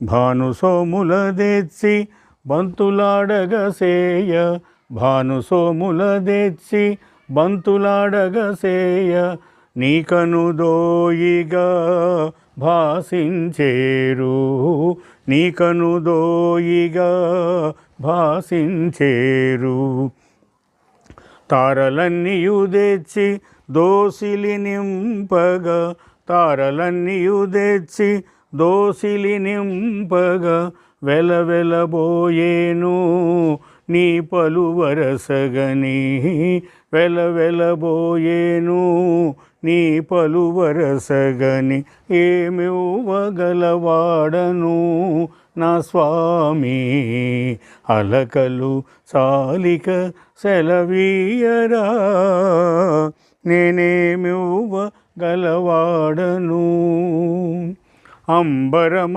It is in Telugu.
భాను సోముల తెచ్చి బంతులాడగసేయ, భాను సోముల తెచ్చి బంతులాడగసేయ, నీకను దోయిగా భాసించేరు, నీకను దోయిగా భాసించేరు. తారలన్నీయు తెచ్చి దోసిలి నింపగా, తారలన్నీయు తెచ్చి దోసిలి నింపగా, వెలవెలబోయేను నీ పలువరసగని, వెలవెలబోయేను నీ పలువరసగని, ఏమివ్వగలవాడను నా స్వామి, అలకలు చాలిక సెలవీయరా, నేనేమివ్వగలవాడను. అంబరమ